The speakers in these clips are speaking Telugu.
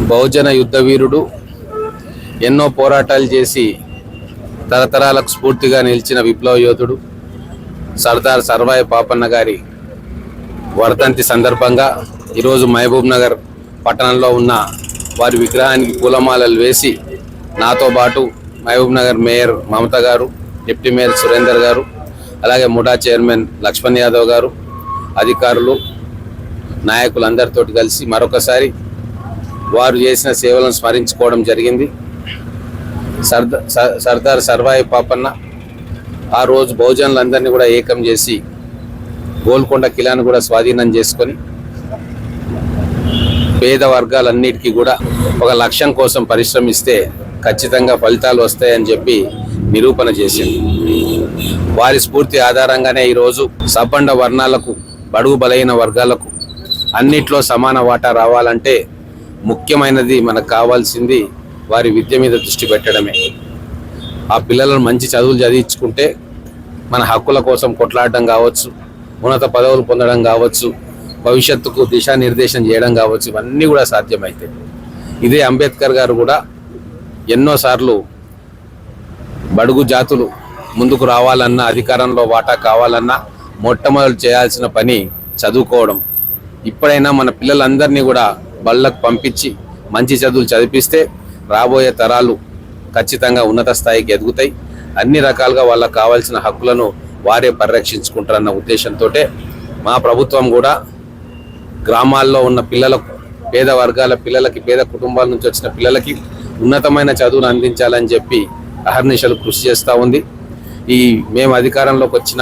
బహుజన యుద్ధ వీరుడు, ఎన్నో పోరాటాలు చేసి తరతరాలకు స్ఫూర్తిగా నిలిచిన విప్లవ యోధుడు సర్దార్ సర్వాయి పాపన్న గారి వర్ధంతి సందర్భంగా ఈరోజు మహబూబ్ నగర్ పట్టణంలో ఉన్న వారి విగ్రహానికి పూలమాలలు వేసి నాతో పాటు మహబూబ్ నగర్ మేయర్ మమత గారు, డిప్యూటీ మేయర్ సురేందర్ గారు, అలాగే ముఠా చైర్మన్ లక్ష్మణ్ యాదవ్ గారు, అధికారులు, నాయకులందరితో కలిసి మరొకసారి వారు చేసిన సేవలను స్మరించుకోవడం జరిగింది. సర్దార్ సర్వాయి పాపన్న ఆ రోజు బహుజనులందరినీ కూడా ఏకం చేసి గోల్కొండ కిలాను కూడా స్వాధీనం చేసుకొని పేద వర్గాలన్నిటికీ కూడా ఒక లక్ష్యం కోసం పరిశ్రమిస్తే ఖచ్చితంగా ఫలితాలు వస్తాయని చెప్పి నిరూపణ చేసింది. వారి స్ఫూర్తి ఆధారంగానే ఈరోజు సబ్బండ వర్ణాలకు, బడుగు బలైన వర్గాలకు అన్నిట్లో సమాన వాటా రావాలంటే ముఖ్యమైనది మనకు కావాల్సింది వారి విద్య మీద దృష్టి పెట్టడమే. ఆ పిల్లలను మంచి చదువులు చదివించుకుంటే మన హక్కుల కోసం కొట్లాడడం కావచ్చు, ఉన్నత పదవులు పొందడం కావచ్చు, భవిష్యత్తుకు దిశానిర్దేశం చేయడం కావచ్చు, ఇవన్నీ కూడా సాధ్యమవుతాయి. ఇదే అంబేద్కర్ గారు కూడా ఎన్నోసార్లు బడుగు జాతులు ముందుకు రావాలన్నా, అధికారంలో వాటా కావాలన్నా మొట్టమొదటి చేయాల్సిన పని చదువుకోవడం. ఇప్పుడైనా మన పిల్లలందరినీ కూడా బళ్ళకు పంపించి మంచి చదువులు చదివిస్తే రాబోయే తరాలు ఖచ్చితంగా ఉన్నత స్థాయికి ఎదుగుతాయి. అన్ని రకాలుగా వాళ్ళకు కావాల్సిన హక్కులను వారే పరిరక్షించుకుంటారన్న ఉద్దేశంతో మా ప్రభుత్వం కూడా గ్రామాల్లో ఉన్న పిల్లలకు, పేద వర్గాల పిల్లలకి, పేద కుటుంబాల నుంచి వచ్చిన పిల్లలకి ఉన్నతమైన చదువును అందించాలని చెప్పి అహర్నిశలు కృషి చేస్తూ ఉంది. మేము అధికారంలోకి వచ్చిన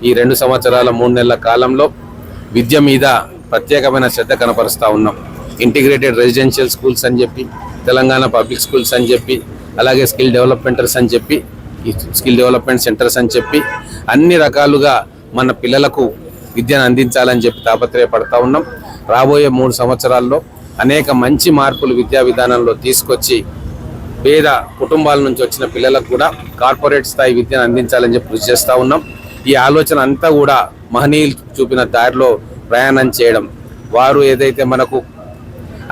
ఈ 2 సంవత్సరాల 3 నెలల కాలంలో విద్య మీద ప్రత్యేకమైన శ్రద్ధ కనపరుస్తూ ఉన్నాం. ఇంటిగ్రేటెడ్ రెసిడెన్షియల్ స్కూల్స్ అని చెప్పి, తెలంగాణ పబ్లిక్ స్కూల్స్ అని చెప్పి, అలాగే స్కిల్ డెవలప్మెంట్ సెంటర్స్ అని చెప్పి అన్ని రకాలుగా మన పిల్లలకు విద్యను అందించాలని చెప్పి తాపత్రయపడతా ఉన్నాం. రాబోయే 3 సంవత్సరాల్లో అనేక మంచి మార్పులు విద్యా విధానంలో తీసుకొచ్చి పేద కుటుంబాల నుంచి వచ్చిన పిల్లలకు కూడా కార్పొరేట్ స్థాయి విద్యను అందించాలని చెప్పి కృషి చేస్తూ ఉన్నాం. ఈ ఆలోచన అంతా కూడా మహనీయులు చూపిన దారిలో ప్రయాణం చేయడం. వారు ఏదైతే మనకు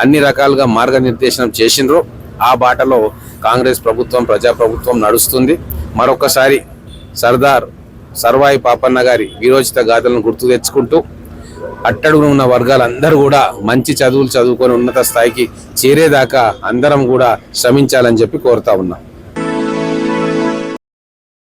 అన్ని రకాలుగా మార్గనిర్దేశనం చేసినరో ఆ బాటలో కాంగ్రెస్ ప్రభుత్వం, ప్రజాప్రభుత్వం నడుస్తుంది. మరొకసారి సర్దార్ సర్వాయి పాపన్న గారి వీరోచిత గాథలను గుర్తు తెచ్చుకుంటూ అట్టడుగున ఉన్న వర్గాలందరూ కూడా మంచి చదువులు చదువుకొని ఉన్నత స్థాయికి చేరేదాకా అందరం కూడా శ్రమించాలని చెప్పి కోరుతా ఉన్నాం.